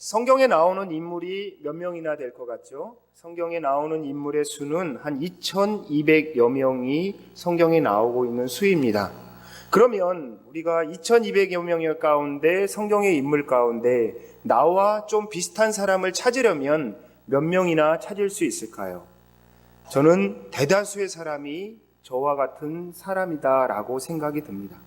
성경에 나오는 인물이 몇 명이나 될 것 같죠? 성경에 나오는 인물의 수는 한 2200여 명이 성경에 나오고 있는 수입니다. 그러면 우리가 2200여 명 가운데 성경의 인물 가운데 나와 좀 비슷한 사람을 찾으려면 몇 명이나 찾을 수 있을까요? 저는 대다수의 사람이 저와 같은 사람이다라고 생각이 듭니다.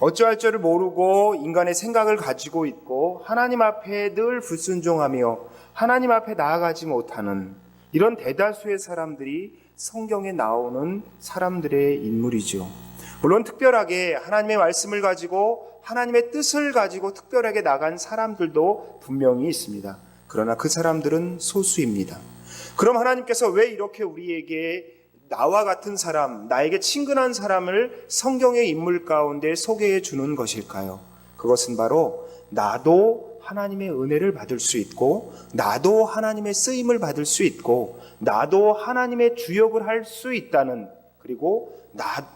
어찌할 줄을 모르고 인간의 생각을 가지고 있고 하나님 앞에 늘 불순종하며 하나님 앞에 나아가지 못하는 이런 대다수의 사람들이 성경에 나오는 사람들의 인물이죠. 물론 특별하게 하나님의 말씀을 가지고 하나님의 뜻을 가지고 특별하게 나간 사람들도 분명히 있습니다. 그러나 그 사람들은 소수입니다. 그럼 하나님께서 왜 이렇게 우리에게 나와 같은 사람, 나에게 친근한 사람을 성경의 인물 가운데 소개해 주는 것일까요? 그것은 바로 나도 하나님의 은혜를 받을 수 있고 나도 하나님의 쓰임을 받을 수 있고 나도 하나님의 주역을 할 수 있다는, 그리고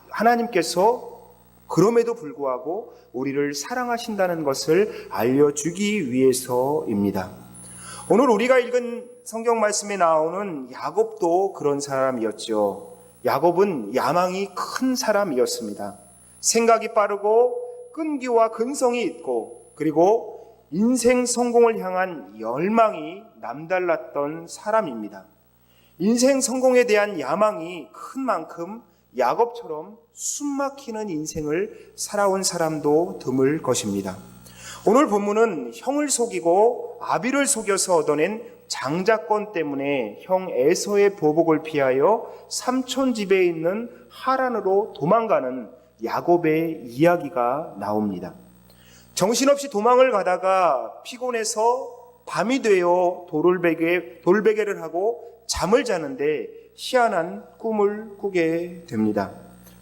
하나님께서 그럼에도 불구하고 우리를 사랑하신다는 것을 알려주기 위해서입니다. 오늘 우리가 읽은 성경 말씀에 나오는 야곱도 그런 사람이었죠. 야곱은 야망이 큰 사람이었습니다. 생각이 빠르고 끈기와 근성이 있고 그리고 인생 성공을 향한 열망이 남달랐던 사람입니다. 인생 성공에 대한 야망이 큰 만큼 야곱처럼 숨막히는 인생을 살아온 사람도 드물 것입니다. 오늘 본문은 형을 속이고 아비를 속여서 얻어낸 장자권 때문에 형 에서의 보복을 피하여 삼촌 집에 있는 하란으로 도망가는 야곱의 이야기가 나옵니다. 정신없이 도망을 가다가 피곤해서 밤이 되어 돌베개를 하고 잠을 자는데 희한한 꿈을 꾸게 됩니다.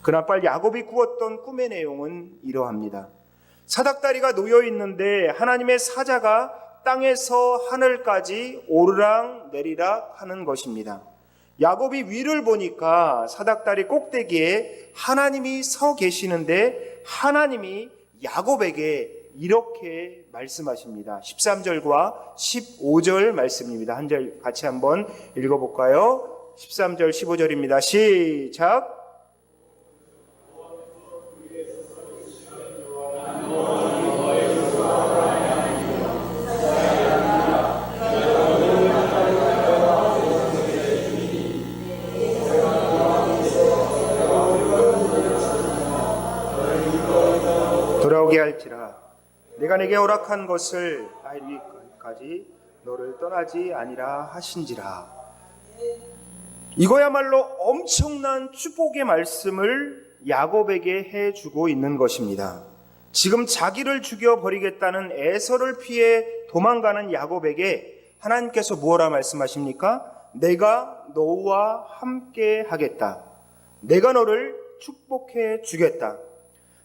그날 야곱이 꾸었던 꿈의 내용은 이러합니다. 사닥다리가 놓여 있는데 하나님의 사자가 땅에서 하늘까지 오르락 내리락 하는 것입니다. 야곱이 위를 보니까 사닥다리 꼭대기에 하나님이 서 계시는데 하나님이 야곱에게 이렇게 말씀하십니다. 13절과 15절 말씀입니다. 한 절 같이 한번 읽어볼까요? 13절 15절입니다. 시작. 돌아오게 할지라 내가 내게 허락한 것을 다 이루기까지 너를 떠나지 아니라 하신지라. 이거야말로 엄청난 축복의 말씀을 야곱에게 해주고 있는 것입니다. 지금 자기를 죽여버리겠다는 에서를 피해 도망가는 야곱에게 하나님께서 무엇라 말씀하십니까? 내가 너와 함께 하겠다. 내가 너를 축복해 주겠다.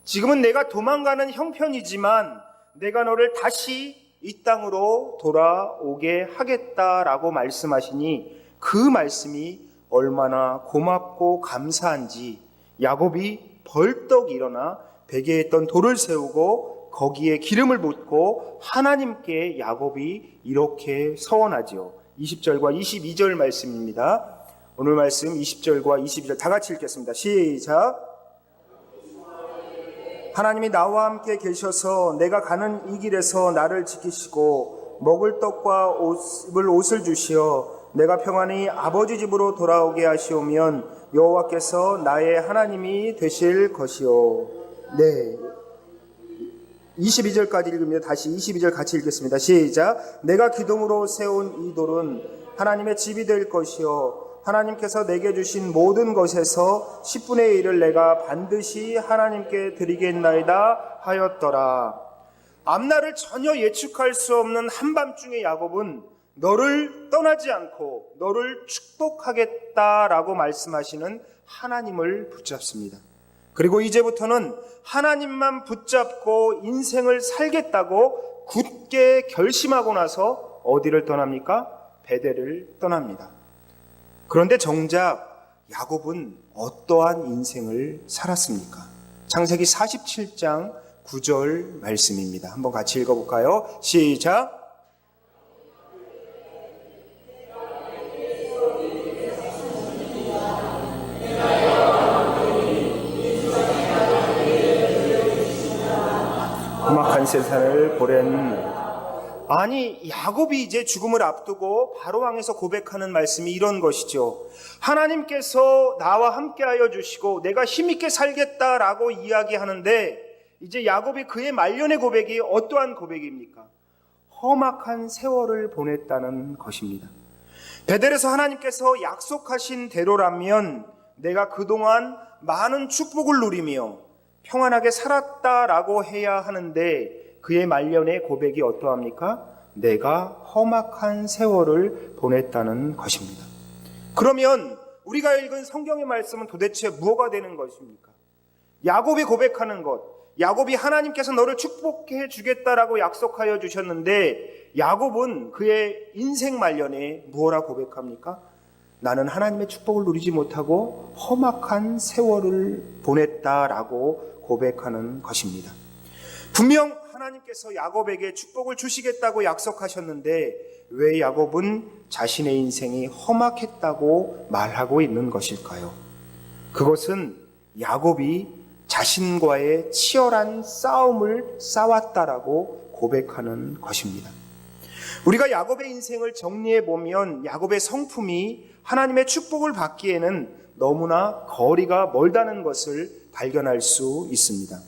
지금은 내가 도망가는 형편이지만 내가 너를 다시 이 땅으로 돌아오게 하겠다라고 말씀하시니 그 말씀이 얼마나 고맙고 감사한지 야곱이 벌떡 일어나 베개에 있던 돌을 세우고 거기에 기름을 붓고 하나님께 야곱이 이렇게 서원하지요. 20절과 22절 말씀입니다. 오늘 말씀 20절과 22절 다 같이 읽겠습니다. 시작. 하나님이 나와 함께 계셔서 내가 가는 이 길에서 나를 지키시고 먹을 떡과 입을 옷을 주시어 내가 평안히 아버지 집으로 돌아오게 하시오면 여호와께서 나의 하나님이 되실 것이요. 네, 22절까지 읽으면 다시 22절 같이 읽겠습니다. 시작. 내가 기둥으로 세운 이 돌은 하나님의 집이 될 것이요 하나님께서 내게 주신 모든 것에서 10분의 1을 내가 반드시 하나님께 드리겠나이다 하였더라. 앞날을 전혀 예측할 수 없는 한밤중에 야곱은 너를 떠나지 않고 너를 축복하겠다라고 말씀하시는 하나님을 붙잡습니다. 그리고 이제부터는 하나님만 붙잡고 인생을 살겠다고 굳게 결심하고 나서 어디를 떠납니까? 베델을 떠납니다. 그런데 정작 야곱은 어떠한 인생을 살았습니까? 창세기 47장 9절 말씀입니다. 한번 같이 읽어볼까요? 시작. 험악한 세상을 보낸. 아니, 야곱이 이제 죽음을 앞두고 바로 향해서 고백하는 말씀이 이런 것이죠. 하나님께서 나와 함께하여 주시고 내가 힘있게 살겠다라고 이야기하는데, 이제 야곱이 그의 말년의 고백이 어떠한 고백입니까? 험악한 세월을 보냈다는 것입니다. 베델에서 하나님께서 약속하신 대로라면 내가 그동안 많은 축복을 누리며 평안하게 살았다라고 해야 하는데, 그의 말년의 고백이 어떠합니까? 내가 험악한 세월을 보냈다는 것입니다. 그러면 우리가 읽은 성경의 말씀은 도대체 무엇가 되는 것입니까? 야곱이 고백하는 것, 야곱이 하나님께서 너를 축복해 주겠다라고 약속하여 주셨는데, 야곱은 그의 인생 말년에 무엇라 고백합니까? 나는 하나님의 축복을 누리지 못하고 험악한 세월을 보냈다라고 고백하는 것입니다. 분명 하나님께서 야곱에게 축복을 주시겠다고 약속하셨는데 왜 야곱은 자신의 인생이 험악했다고 말하고 있는 것일까요? 그것은 야곱이 자신과의 치열한 싸움을 싸웠다라고 고백하는 것입니다. 우리가 야곱의 인생을 정리해 보면 야곱의 성품이 하나님의 축복을 받기에는 너무나 거리가 멀다는 것을 발견할 수 있습니다.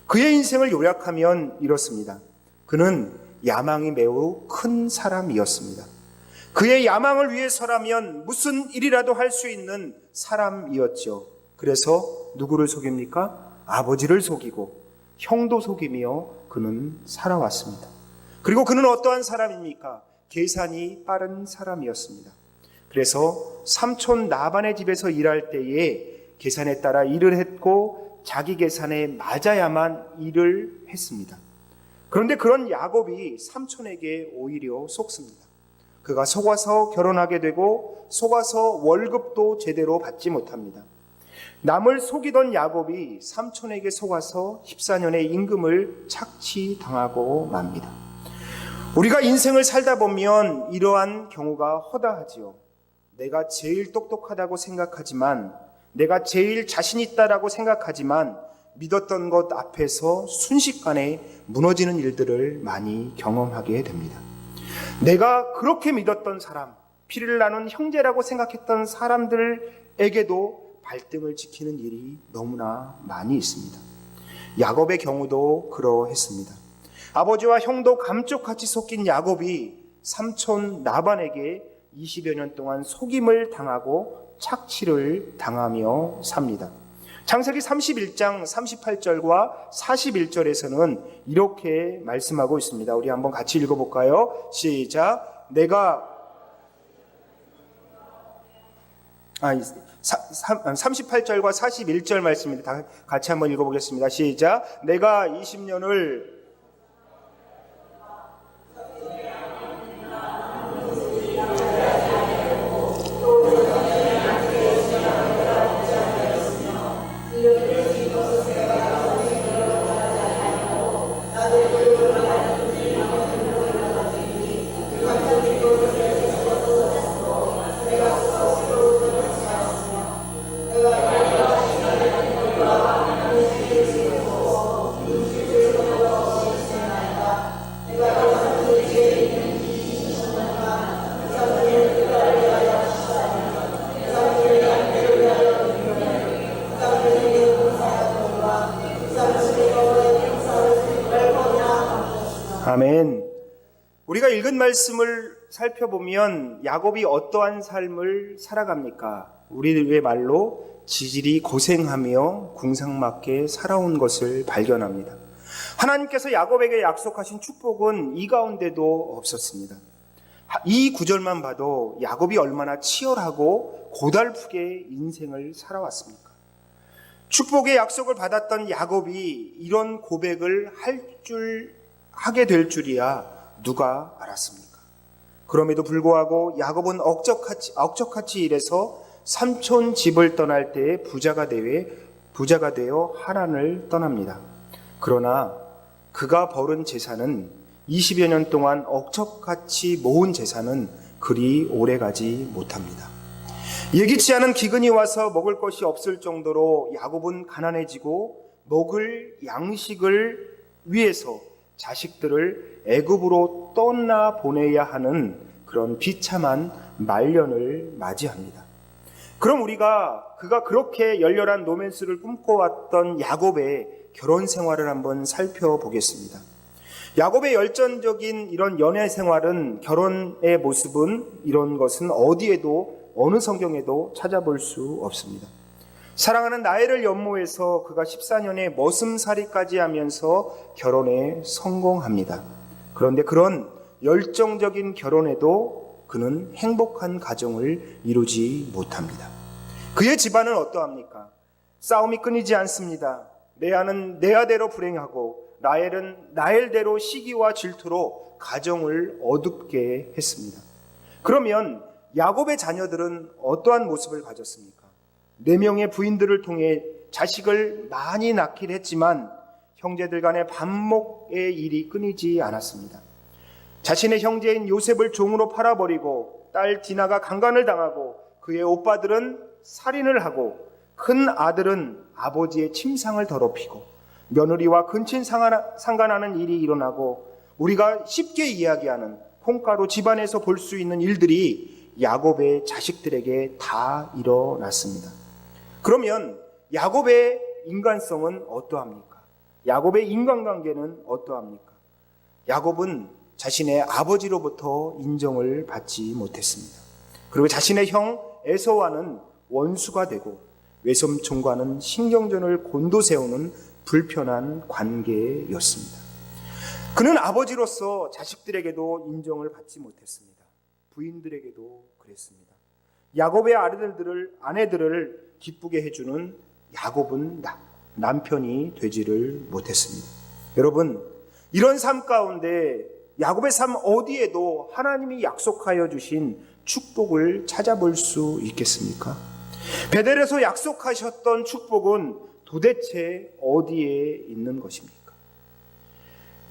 그의 인생을 요약하면 이렇습니다. 그는 야망이 매우 큰 사람이었습니다. 그의 야망을 위해서라면 무슨 일이라도 할 수 있는 사람이었죠. 그래서 누구를 속입니까? 아버지를 속이고 형도 속이며 그는 살아왔습니다. 그리고 그는 어떠한 사람입니까? 계산이 빠른 사람이었습니다. 그래서 삼촌 나반의 집에서 일할 때에 계산에 따라 일을 했고 자기 계산에 맞아야만 일을 했습니다. 그런데 그런 야곱이 삼촌에게 오히려 속습니다. 그가 속아서 결혼하게 되고 속아서 월급도 제대로 받지 못합니다. 남을 속이던 야곱이 삼촌에게 속아서 14년의 임금을 착취당하고 맙니다. 우리가 인생을 살다 보면 이러한 경우가 허다하지요. 내가 제일 똑똑하다고 생각하지만, 내가 제일 자신 있다라고 생각하지만 믿었던 것 앞에서 순식간에 무너지는 일들을 많이 경험하게 됩니다. 내가 그렇게 믿었던 사람, 피를 나눈 형제라고 생각했던 사람들에게도 발등을 지키는 일이 너무나 많이 있습니다. 야곱의 경우도 그러했습니다. 아버지와 형도 감쪽같이 속인 야곱이 삼촌 나반에게 20여 년 동안 속임을 당하고 착취를 당하며 삽니다. 창세기 31장 38절과 41절에서는 이렇게 말씀하고 있습니다. 우리 한번 같이 읽어볼까요? 시작. 38절과 41절 말씀입니다. 같이 한번 읽어보겠습니다. 시작. 내가 20년을 아멘. 우리가 읽은 말씀을 살펴보면 야곱이 어떠한 삶을 살아갑니까? 우리의 말로 지질이 고생하며 궁상맞게 살아온 것을 발견합니다. 하나님께서 야곱에게 약속하신 축복은 이 가운데도 없었습니다. 이 구절만 봐도 야곱이 얼마나 치열하고 고달프게 인생을 살아왔습니까? 축복의 약속을 받았던 야곱이 이런 고백을 하게 될 줄이야 누가 알았습니까? 그럼에도 불구하고 야곱은 억적같이 일해서 삼촌 집을 떠날 때에 부자가 되어 하란을 떠납니다. 그러나 그가 벌은 재산은 20여 년 동안 억적같이 모은 재산은 그리 오래가지 못합니다. 예기치 않은 기근이 와서 먹을 것이 없을 정도로 야곱은 가난해지고 먹을 양식을 위해서 자식들을 애굽으로 떠나 보내야 하는 그런 비참한 말년을 맞이합니다. 그럼 우리가 그가 그렇게 열렬한 로맨스를 꿈꿔왔던 야곱의 결혼 생활을 한번 살펴보겠습니다. 야곱의 열정적인 이런 연애 생활은, 결혼의 모습은, 이런 것은 어디에도, 어느 성경에도 찾아볼 수 없습니다. 사랑하는 라헬을 연모해서 그가 14년의 머슴살이까지 하면서 결혼에 성공합니다. 그런데 그런 열정적인 결혼에도 그는 행복한 가정을 이루지 못합니다. 그의 집안은 어떠합니까? 싸움이 끊이지 않습니다. 레아는 레아대로 불행하고 라헬은 라헬대로 시기와 질투로 가정을 어둡게 했습니다. 그러면 야곱의 자녀들은 어떠한 모습을 가졌습니까? 4명의 부인들을 통해 자식을 많이 낳긴 했지만 형제들 간의 반목의 일이 끊이지 않았습니다. 자신의 형제인 요셉을 종으로 팔아버리고 딸 디나가 강간을 당하고 그의 오빠들은 살인을 하고 큰 아들은 아버지의 침상을 더럽히고 며느리와 근친 상간하는 일이 일어나고 우리가 쉽게 이야기하는 콩가루 집안에서 볼 수 있는 일들이 야곱의 자식들에게 다 일어났습니다. 그러면 야곱의 인간성은 어떠합니까? 야곱의 인간관계는 어떠합니까? 야곱은 자신의 아버지로부터 인정을 받지 못했습니다. 그리고 자신의 형 에서와는 원수가 되고 외삼촌과는 신경전을 곤두세우는 불편한 관계였습니다. 그는 아버지로서 자식들에게도 인정을 받지 못했습니다. 부인들에게도 그랬습니다. 야곱의 아내들을 기쁘게 해주는 야곱은 남편이 되지를 못했습니다. 여러분, 이런 삶 가운데 야곱의 삶 어디에도 하나님이 약속하여 주신 축복을 찾아볼 수 있겠습니까? 베델에서 약속하셨던 축복은 도대체 어디에 있는 것입니까?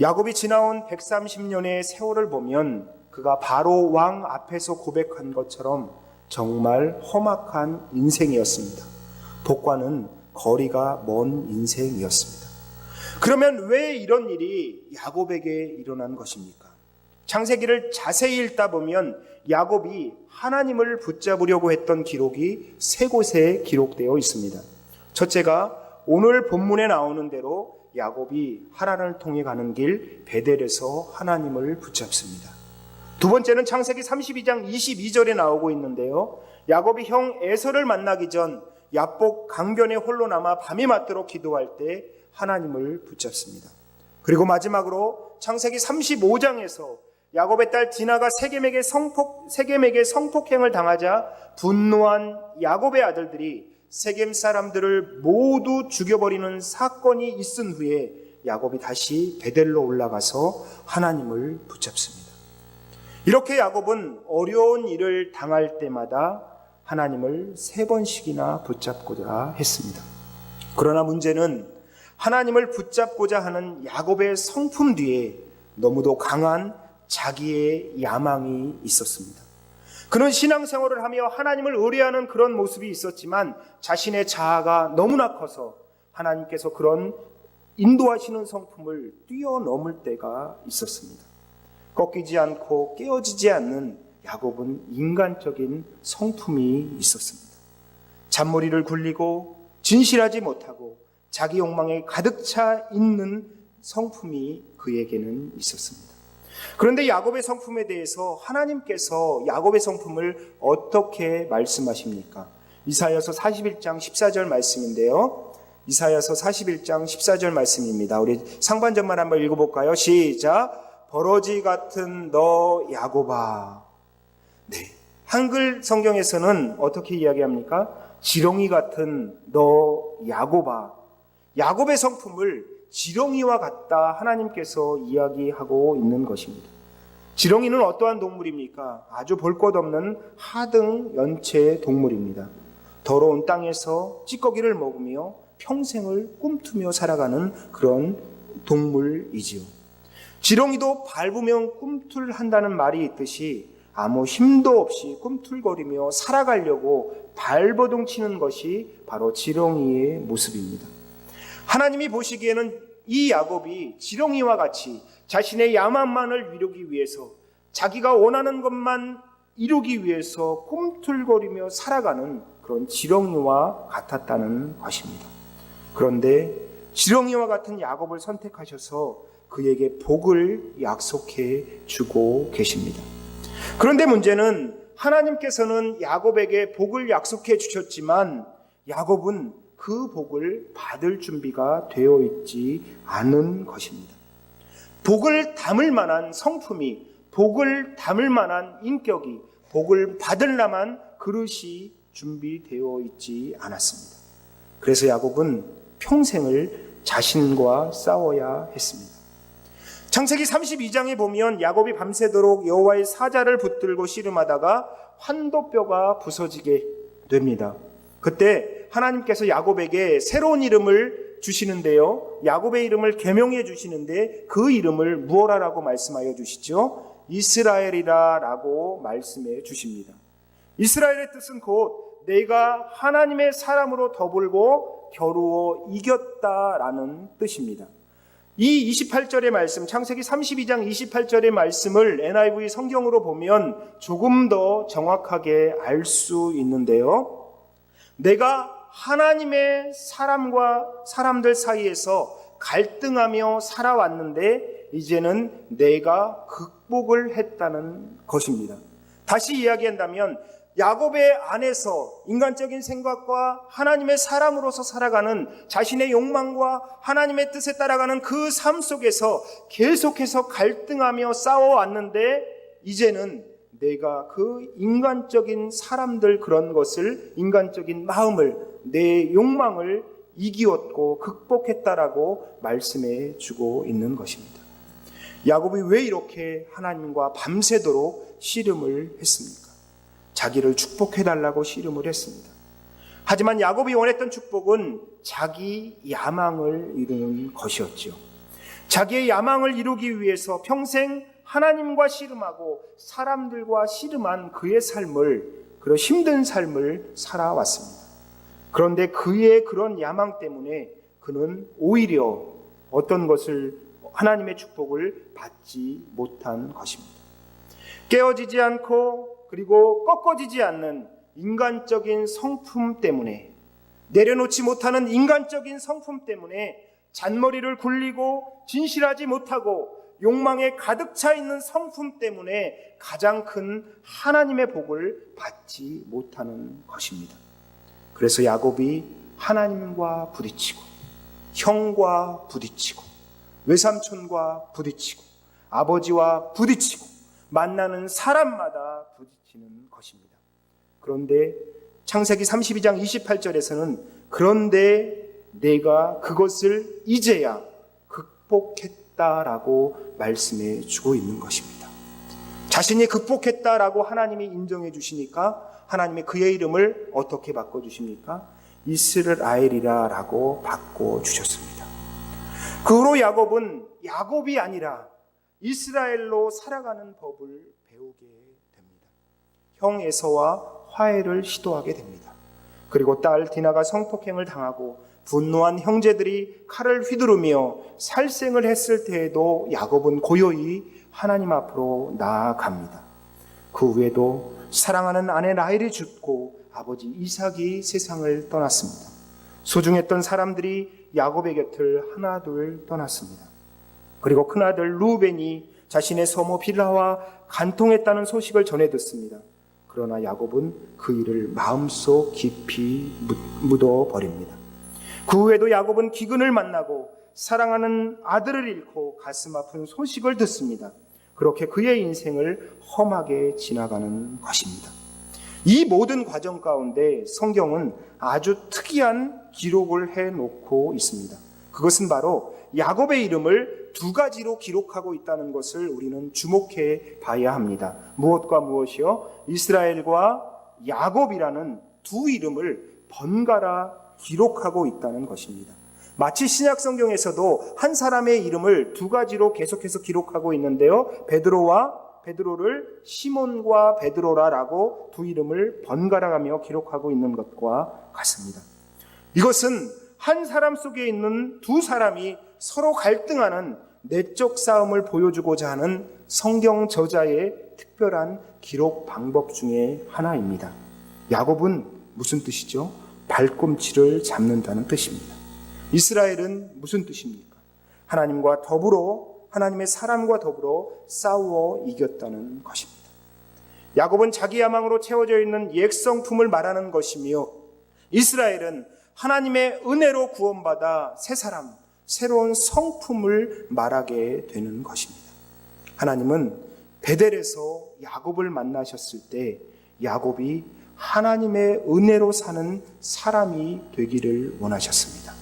야곱이 지나온 130년의 세월을 보면 그가 바로 왕 앞에서 고백한 것처럼 정말 험악한 인생이었습니다. 복과는 거리가 먼 인생이었습니다. 그러면 왜 이런 일이 야곱에게 일어난 것입니까? 창세기를 자세히 읽다 보면 야곱이 하나님을 붙잡으려고 했던 기록이 3곳에 기록되어 있습니다. 첫째가 오늘 본문에 나오는 대로 야곱이 하란을 통해 가는 길 베델에서 하나님을 붙잡습니다. 두 번째는 창세기 32장 22절에 나오고 있는데요. 야곱이 형 에서를 만나기 전 야복 강변에 홀로 남아 밤이 맞도록 기도할 때 하나님을 붙잡습니다. 그리고 마지막으로 창세기 35장에서 야곱의 딸 디나가 세겜에게 성폭행을 당하자 분노한 야곱의 아들들이 세겜 사람들을 모두 죽여버리는 사건이 있은 후에 야곱이 다시 베델로 올라가서 하나님을 붙잡습니다. 이렇게 야곱은 어려운 일을 당할 때마다 하나님을 3번씩이나 붙잡고자 했습니다. 그러나 문제는 하나님을 붙잡고자 하는 야곱의 성품 뒤에 너무도 강한 자기의 야망이 있었습니다. 그는 신앙생활을 하며 하나님을 의뢰하는 그런 모습이 있었지만 자신의 자아가 너무나 커서 하나님께서 그런 인도하시는 성품을 뛰어넘을 때가 있었습니다. 꺾이지 않고 깨어지지 않는 야곱은 인간적인 성품이 있었습니다. 잔머리를 굴리고 진실하지 못하고 자기 욕망에 가득 차 있는 성품이 그에게는 있었습니다. 그런데 야곱의 성품에 대해서 하나님께서 야곱의 성품을 어떻게 말씀하십니까? 이사야서 41장 14절 말씀인데요. 이사야서 41장 14절 말씀입니다. 우리 상반절만 한번 읽어볼까요? 시작. 버러지 같은 너 야곱아. 네, 한글 성경에서는 어떻게 이야기합니까? 지렁이 같은 너 야곱아. 야곱의 성품을 지렁이와 같다 하나님께서 이야기하고 있는 것입니다. 지렁이는 어떠한 동물입니까? 아주 볼 것 없는 하등 연체 동물입니다. 더러운 땅에서 찌꺼기를 먹으며 평생을 꿈투며 살아가는 그런 동물이지요. 지렁이도 밟으면 꿈틀한다는 말이 있듯이 아무 힘도 없이 꿈틀거리며 살아가려고 발버둥 치는 것이 바로 지렁이의 모습입니다. 하나님이 보시기에는 이 야곱이 지렁이와 같이 자신의 야망만을 이루기 위해서, 자기가 원하는 것만 이루기 위해서 꿈틀거리며 살아가는 그런 지렁이와 같았다는 것입니다. 그런데 지렁이와 같은 야곱을 선택하셔서 그에게 복을 약속해 주고 계십니다. 그런데 문제는 하나님께서는 야곱에게 복을 약속해 주셨지만 야곱은 그 복을 받을 준비가 되어 있지 않은 것입니다. 복을 담을 만한 성품이, 복을 담을 만한 인격이, 복을 받을 만한 그릇이 준비되어 있지 않았습니다. 그래서 야곱은 평생을 자신과 싸워야 했습니다. 창세기 32장에 보면 야곱이 밤새도록 여호와의 사자를 붙들고 씨름하다가 환도뼈가 부서지게 됩니다. 그때 하나님께서 야곱에게 새로운 이름을 주시는데요, 야곱의 이름을 계명해 주시는데 그 이름을 무엇이라고 말씀하여 주시죠? 이스라엘이라 라고 말씀해 주십니다. 이스라엘의 뜻은 곧 내가 하나님의 사람으로 더불고 겨루어 이겼다라는 뜻입니다. 이 28절의 말씀, 창세기 32장 28절의 말씀을 NIV 성경으로 보면 조금 더 정확하게 알 수 있는데요, 내가 하나님의 사람들 사이에서 갈등하며 살아왔는데 이제는 내가 극복을 했다는 것입니다. 다시 이야기한다면 야곱의 안에서 인간적인 생각과 하나님의 사람으로서 살아가는 자신의 욕망과 하나님의 뜻에 따라가는 그 삶 속에서 계속해서 갈등하며 싸워왔는데 이제는 내가 그 인간적인 사람들 그런 것을, 인간적인 마음을, 내 욕망을 이기었고 극복했다라고 말씀해 주고 있는 것입니다. 야곱이 왜 이렇게 하나님과 밤새도록 씨름을 했습니까? 자기를 축복해달라고 씨름을 했습니다. 하지만 야곱이 원했던 축복은 자기 야망을 이루는 것이었죠. 자기의 야망을 이루기 위해서 평생 하나님과 씨름하고 사람들과 씨름한 그의 삶을, 그런 힘든 삶을 살아왔습니다. 그런데 그의 그런 야망 때문에 그는 오히려 어떤 것을, 하나님의 축복을 받지 못한 것입니다. 깨어지지 않고 그리고 꺾어지지 않는 인간적인 성품 때문에, 내려놓지 못하는 인간적인 성품 때문에 잔머리를 굴리고 진실하지 못하고 욕망에 가득 차 있는 성품 때문에 가장 큰 하나님의 복을 받지 못하는 것입니다. 그래서 야곱이 하나님과 부딪히고 형과 부딪히고 외삼촌과 부딪히고 아버지와 부딪히고 만나는 사람마다 부딪히는 것입니다. 그런데 창세기 32장 28절에서는 그런데 내가 그것을 이제야 극복했다라고 말씀해 주고 있는 것입니다. 자신이 극복했다라고 하나님이 인정해 주시니까 하나님이 그의 이름을 어떻게 바꿔주십니까? 이스라엘이라고 바꿔주셨습니다. 그 후로 야곱은 야곱이 아니라 이스라엘로 살아가는 법을 배우게 됩니다. 형 에서와 화해를 시도하게 됩니다. 그리고 딸 디나가 성폭행을 당하고 분노한 형제들이 칼을 휘두르며 살생을 했을 때에도 야곱은 고요히 하나님 앞으로 나아갑니다. 그 후에도 사랑하는 아내 라헬이 죽고 아버지 이삭이 세상을 떠났습니다. 소중했던 사람들이 야곱의 곁을 하나둘 떠났습니다. 그리고 큰아들 루벤이 자신의 서모 빌하와 간통했다는 소식을 전해 듣습니다. 그러나 야곱은 그 일을 마음속 깊이 묻어버립니다. 그 후에도 야곱은 기근을 만나고 사랑하는 아들을 잃고 가슴 아픈 소식을 듣습니다. 그렇게 그의 인생을 험하게 지나가는 것입니다. 이 모든 과정 가운데 성경은 아주 특이한 기록을 해놓고 있습니다. 그것은 바로 야곱의 이름을 두 가지로 기록하고 있다는 것을 우리는 주목해 봐야 합니다. 무엇과 무엇이요? 이스라엘과 야곱이라는 두 이름을 번갈아 기록하고 있다는 것입니다. 마치 신약 성경에서도 한 사람의 이름을 두 가지로 계속해서 기록하고 있는데요, 베드로를 시몬과 베드로라라고 두 이름을 번갈아가며 기록하고 있는 것과 같습니다. 이것은 한 사람 속에 있는 두 사람이 서로 갈등하는 내적 싸움을 보여주고자 하는 성경 저자의 특별한 기록 방법 중에 하나입니다. 야곱은 무슨 뜻이죠? 발꿈치를 잡는다는 뜻입니다. 이스라엘은 무슨 뜻입니까? 하나님과 더불어, 하나님의 사람과 더불어 싸워 이겼다는 것입니다. 야곱은 자기 야망으로 채워져 있는 옛 성품을 말하는 것이며, 이스라엘은 하나님의 은혜로 구원받아 새 사람, 새로운 성품을 말하게 되는 것입니다. 하나님은 베델에서 야곱을 만나셨을 때 야곱이 하나님의 은혜로 사는 사람이 되기를 원하셨습니다.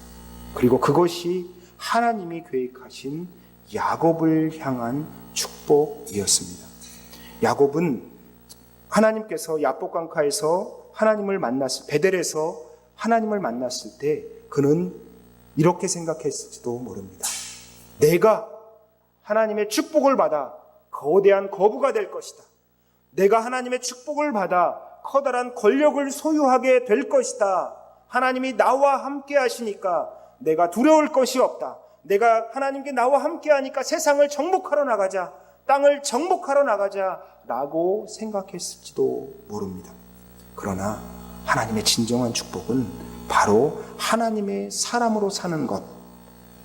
그리고 그것이 하나님이 계획하신 야곱을 향한 축복이었습니다. 야곱은 하나님께서 야복강가에서 하나님을 베델에서 하나님을 만났을 때 그는 이렇게 생각했을지도 모릅니다. 내가 하나님의 축복을 받아 거대한 거부가 될 것이다. 내가 하나님의 축복을 받아 커다란 권력을 소유하게 될 것이다. 하나님이 나와 함께 하시니까 내가 두려울 것이 없다. 내가 하나님께 나와 함께 하니까 세상을 정복하러 나가자, 땅을 정복하러 나가자 라고 생각했을지도 모릅니다. 그러나 하나님의 진정한 축복은 바로 하나님의 사람으로 사는 것,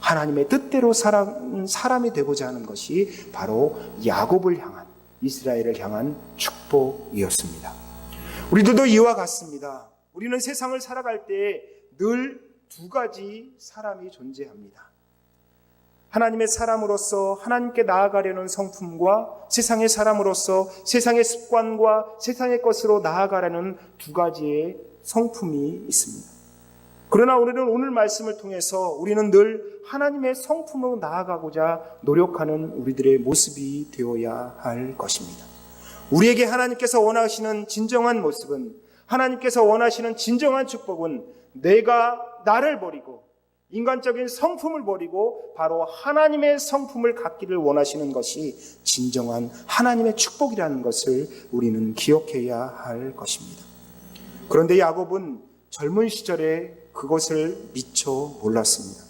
하나님의 뜻대로 사람이 되고자 하는 것이 바로 야곱을 향한, 이스라엘을 향한 축복이었습니다. 우리들도 이와 같습니다. 우리는 세상을 살아갈 때 늘 두 가지 사람이 존재합니다. 하나님의 사람으로서 하나님께 나아가려는 성품과 세상의 사람으로서 세상의 습관과 세상의 것으로 나아가려는 두 가지의 성품이 있습니다. 그러나 우리는 오늘 말씀을 통해서 우리는 늘 하나님의 성품으로 나아가고자 노력하는 우리들의 모습이 되어야 할 것입니다. 우리에게 하나님께서 원하시는 진정한 모습은, 하나님께서 원하시는 진정한 축복은 내가 나를 버리고 인간적인 성품을 버리고 바로 하나님의 성품을 갖기를 원하시는 것이 진정한 하나님의 축복이라는 것을 우리는 기억해야 할 것입니다. 그런데 야곱은 젊은 시절에 그것을 미처 몰랐습니다.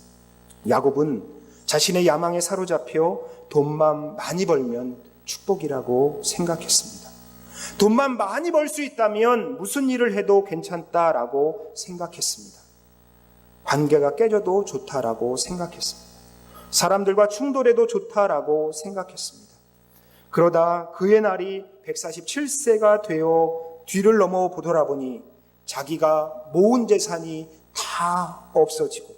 야곱은 자신의 야망에 사로잡혀 돈만 많이 벌면 축복이라고 생각했습니다. 돈만 많이 벌 수 있다면 무슨 일을 해도 괜찮다라고 생각했습니다. 관계가 깨져도 좋다라고 생각했습니다. 사람들과 충돌해도 좋다라고 생각했습니다. 그러다 그의 날이 147세가 되어 뒤를 넘어 보더라보니 자기가 모은 재산이 다 없어지고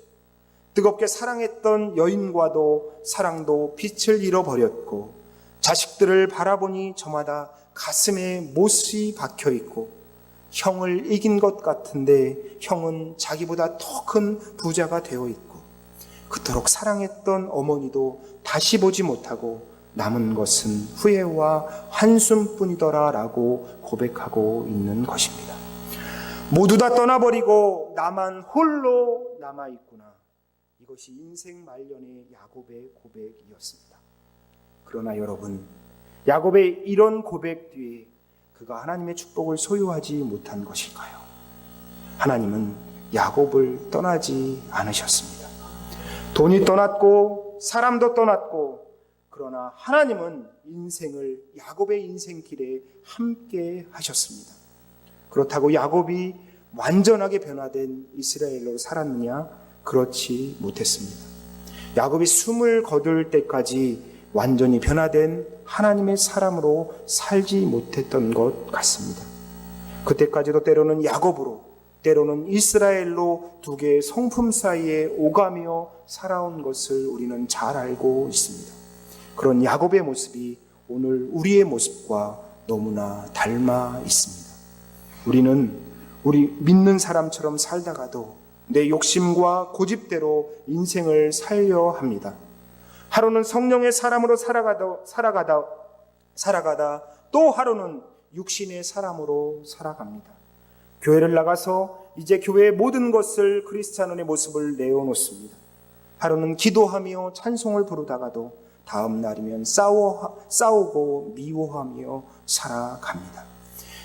뜨겁게 사랑했던 여인과도 사랑도 빛을 잃어버렸고 자식들을 바라보니 저마다 가슴에 못이 박혀있고 형을 이긴 것 같은데 형은 자기보다 더 큰 부자가 되어 있고 그토록 사랑했던 어머니도 다시 보지 못하고 남은 것은 후회와 한숨뿐이더라 라고 고백하고 있는 것입니다. 모두 다 떠나버리고 나만 홀로 남아있구나. 이것이 인생 말년의 야곱의 고백이었습니다. 그러나 여러분, 야곱의 이런 고백 뒤에 그가 하나님의 축복을 소유하지 못한 것일까요? 하나님은 야곱을 떠나지 않으셨습니다. 돈이 떠났고 사람도 떠났고 그러나 하나님은 야곱의 인생길에 함께 하셨습니다. 그렇다고 야곱이 완전하게 변화된 이스라엘로 살았느냐? 그렇지 못했습니다. 야곱이 숨을 거둘 때까지 완전히 변화된 하나님의 사람으로 살지 못했던 것 같습니다. 그때까지도 때로는 야곱으로, 때로는 이스라엘로 두 개의 성품 사이에 오가며 살아온 것을 우리는 잘 알고 있습니다. 그런 야곱의 모습이 오늘 우리의 모습과 너무나 닮아 있습니다. 우리는 우리 믿는 사람처럼 살다가도 내 욕심과 고집대로 인생을 살려 합니다. 하루는 성령의 사람으로 살아가다 또 하루는 육신의 사람으로 살아갑니다. 교회를 나가서 이제 교회의 모든 것을 크리스찬의 모습을 내어놓습니다. 하루는 기도하며 찬송을 부르다가도 다음 날이면 싸우고 미워하며 살아갑니다.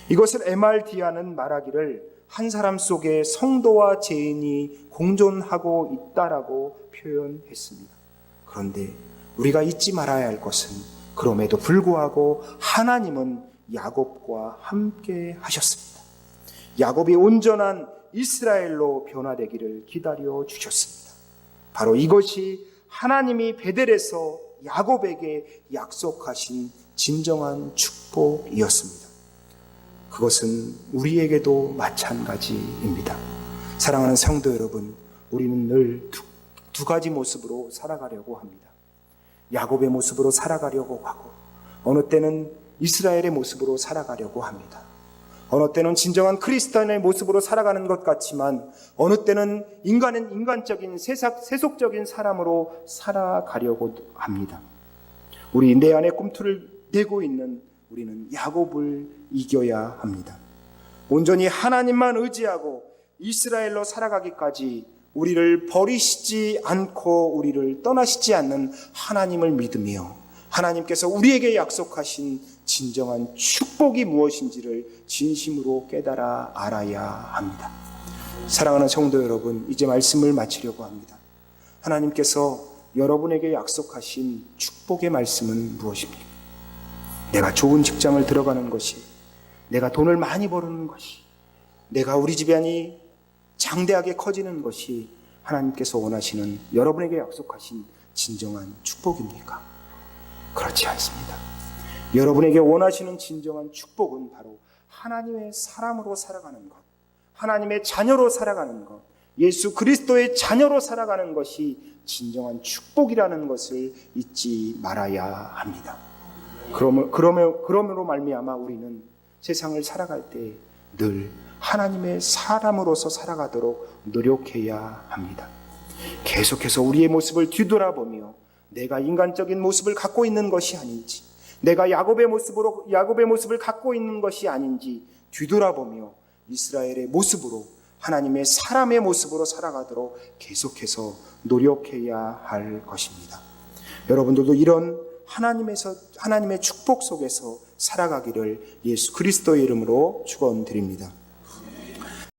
이것을 MRDA는 말하기를 한 사람 속에 성도와 죄인이 공존하고 있다라고 표현했습니다. 그런데 우리가 잊지 말아야 할 것은 그럼에도 불구하고 하나님은 야곱과 함께 하셨습니다. 야곱이 온전한 이스라엘로 변화되기를 기다려 주셨습니다. 바로 이것이 하나님이 베델에서 야곱에게 약속하신 진정한 축복이었습니다. 그것은 우리에게도 마찬가지입니다. 사랑하는 성도 여러분, 우리는 늘 두 가지 모습으로 살아가려고 합니다. 야곱의 모습으로 살아가려고 하고, 어느 때는 이스라엘의 모습으로 살아가려고 합니다. 어느 때는 진정한 크리스찬의 모습으로 살아가는 것 같지만, 어느 때는 인간은 인간적인 세속적인 사람으로 살아가려고 합니다. 우리 내 안에 꿈틀을 내고 있는 우리는 야곱을 이겨야 합니다. 온전히 하나님만 의지하고 이스라엘로 살아가기까지 우리를 버리시지 않고 우리를 떠나시지 않는 하나님을 믿으며, 하나님께서 우리에게 약속하신 진정한 축복이 무엇인지를 진심으로 깨달아 알아야 합니다. 사랑하는 성도 여러분, 이제 말씀을 마치려고 합니다. 하나님께서 여러분에게 약속하신 축복의 말씀은 무엇입니까? 내가 좋은 직장을 들어가는 것이, 내가 돈을 많이 버는 것이, 내가 우리 집안이 장대하게 커지는 것이 하나님께서 원하시는, 여러분에게 약속하신 진정한 축복입니까? 그렇지 않습니다. 여러분에게 원하시는 진정한 축복은 바로 하나님의 사람으로 살아가는 것, 하나님의 자녀로 살아가는 것, 예수 그리스도의 자녀로 살아가는 것이 진정한 축복이라는 것을 잊지 말아야 합니다. 그러므로 말미암아 우리는 세상을 살아갈 때 늘 하나님의 사람으로서 살아가도록 노력해야 합니다. 계속해서 우리의 모습을 뒤돌아보며 내가 인간적인 모습을 갖고 있는 것이 아닌지, 내가 야곱의 모습을 갖고 있는 것이 아닌지 뒤돌아보며 이스라엘의 모습으로, 하나님의 사람의 모습으로 살아가도록 계속해서 노력해야 할 것입니다. 여러분들도 이런 하나님의 축복 속에서 살아가기를 예수 그리스도의 이름으로 축원드립니다.